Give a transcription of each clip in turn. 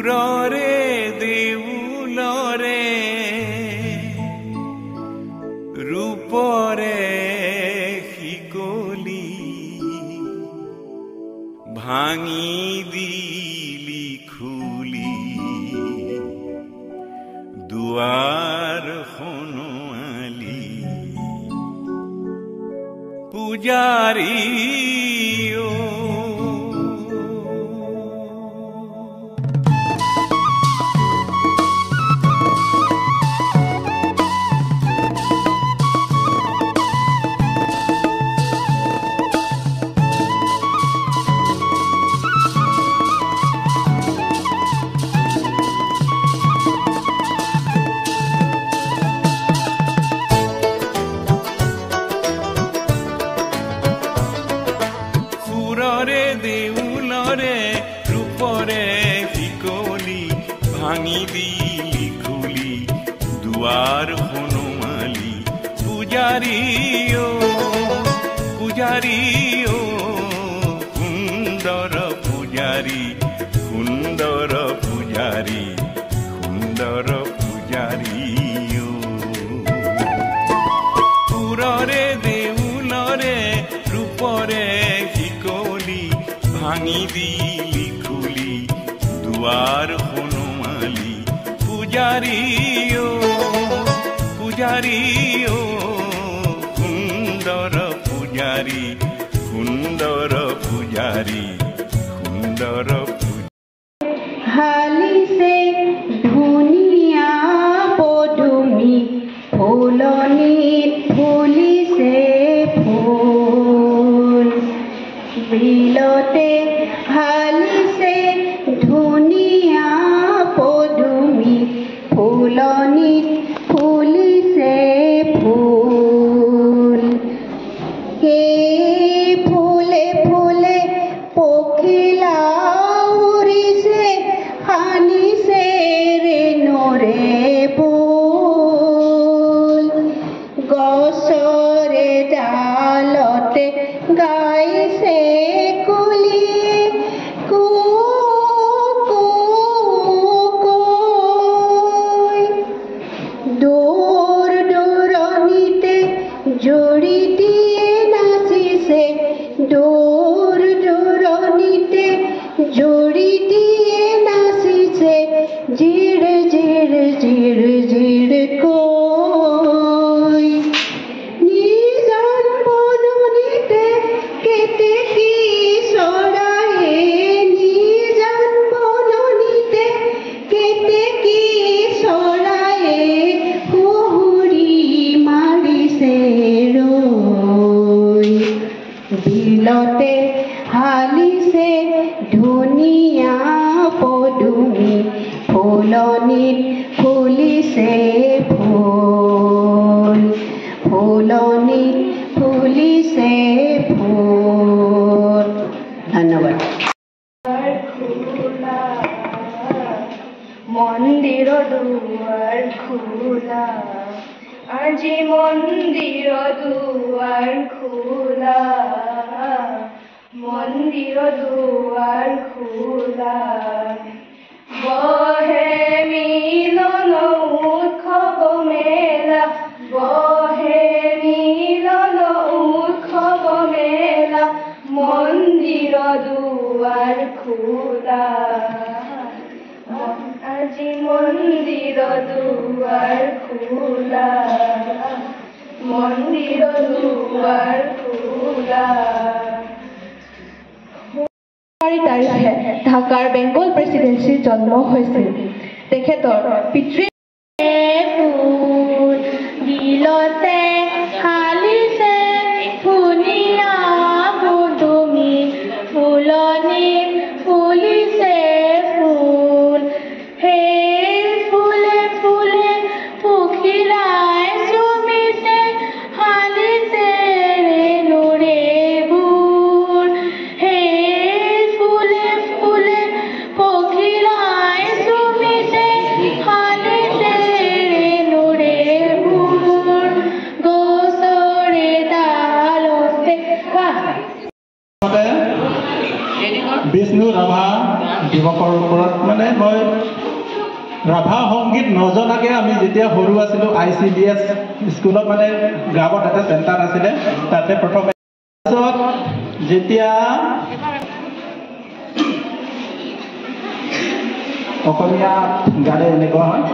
সুৰৰে দেউলৰে ৰূপৰে শিকলি ভাঙি দিলি খুলি দুৱাৰ খনোৱালি পূজাৰী ভাঙি দিলি খুলি দুৱাৰ খনোৱালি পূজাৰী পূজাৰী সুন্দৰ পূজাৰী সুন্দৰ পূজাৰী সুন্দৰ পূজাৰী সুৰৰে দেউলৰে ৰূপৰে শিকলি ভাঙি দিলি খুলি দুৱাৰ পূজাৰী পূজাৰী সুন্দৰ পূজাৰী সুন্দৰ পূজাৰী সুন্দৰ হালিছে ধুনীয়া পদুমি ফুলনিত ফুলিছে ফুল বিলতে হালিছে ধুনীয়া পদুমি ফুলনিত ফুলিছে ফুল সেই ফুলে ফুলে পখিলা উৰিছে সানিছে ৰেণুৰে ফুল গছৰে ডালতে গাইছে কুলিয়ে দূৰ দূৰণিতে জুৰি দিয়ে নাচিছে দূৰ দূৰণিতে জুৰি দিয়ে নাচিছে জিৰ জিৰ জিৰ জিৰ কৈ নিজন বননিতে কেতেকী চৰায়ে নিজন বননিতে কেতেকী চৰায়ে বিলতে হালিছে ধুনীয়া পদুমি ফুলনিত ফুলিছে ফুল ফুলনিত ফুলিছে ফুল ধন্যবাদ মন্দিৰ দুৱাৰ খোলা আজি মন্দিৰ দুৱাৰ খোলা মন্দিৰ দুৱাৰ খোলা বহে মিলন উৎসৱ মেলা বহে মিলন উৎসৱ মেলা মন্দিৰ দুৱাৰ খোলা আজি মন্দিৰ দুৱাৰ খোলা মন্দিৰ দুৱাৰ খোলা তাৰিখে ঢাকাৰ বেংগল প্ৰেচিডেন্সিৰ জন্ম হৈছিল তেখেতৰ পিতৃ বিলতে হালিছে ধুনীয়া পদুমি ফুলনিত ফুলিছে ফুল সেই ফুলে ফুলে পখিলাই চুমিছে হালিছে ৰেণুৰে বুৰ সেই ফুলে ফুলে পখিলাই চুমিছে হালিছে দিৱসৰ ওপৰত মানে মই ৰাভা সংগীত নজনাকে আমি যেতিয়া সৰু আছিলোঁ ICDS স্কুলত মানে গাঁৱত এটা চেণ্টাৰ আছিলে তাতে প্ৰথমে যেতিয়া অসমীয়া গালে এনেকুৱা হয়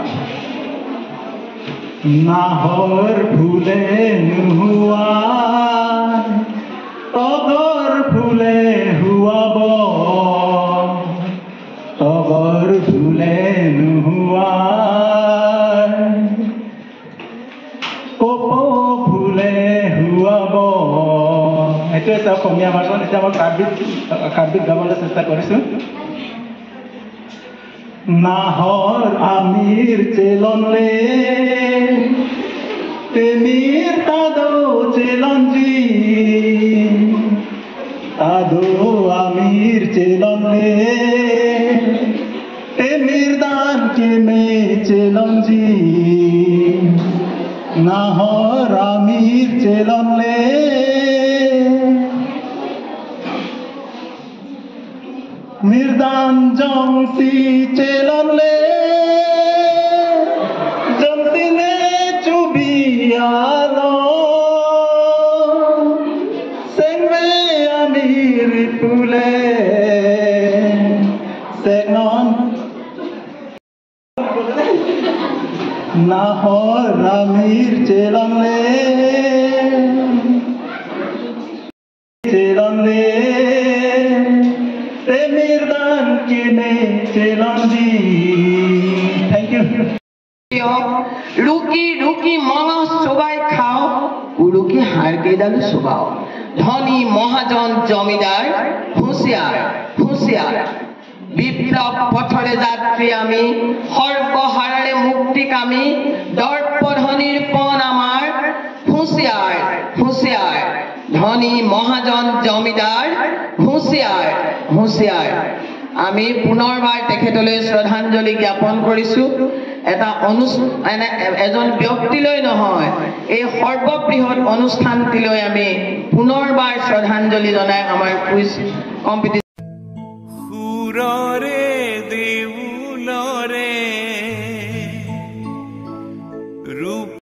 নাহৰ ফুলে নোহোৱা তগৰ ফুলে হুৱাব তগৰ ফুলে নোহোৱা কপৌ ফুলে হুৱাব এইটো এটা অসমীয়া ভাষণ এতিয়া মই কাৰ্বিক গাবলৈ চেষ্টা কৰিছোঁ নাহৰ আমিৰ চেলনলে তেমিৰ তাদো চেলনজি তাদো আমির চেলনলে তেমির দান কে মে চেলনজি নাহর আমির চেলনলে মির্দান জংসি চেলনলে জংসিনে চুবিয়ালো সেংবে আমির ফুলে সেগন নাহর আমির চেলনলে চেলনলে মির্দান কে মে চেলনজি থ্যাংক ইউ रुकी रुकी मगा चोबाई खाओ उरुकी हार केदाल चोबाओ धनी महाजन जमीदार हुसियार हुसियार विप्लव पथरे यात्री आमी सर्वहारारे मुक्तिकामी दर्पधनिर पन आमार हुसियार हुसियार धनी महाजन जमीदार हुसियार हुसियार আমি পুনৰবাৰ তেখেতলৈ শ্ৰদ্ধাঞ্জলি জ্ঞাপন কৰিছো এটা অনুষ্ঠান এজন ব্যক্তিলৈ নহয় এই সৰ্ববৃহৎ অনুষ্ঠানটিলৈ আমি পুনৰবাৰ শ্ৰদ্ধাঞ্জলি জনাই আমাৰ কুইজ কম্পিটিশন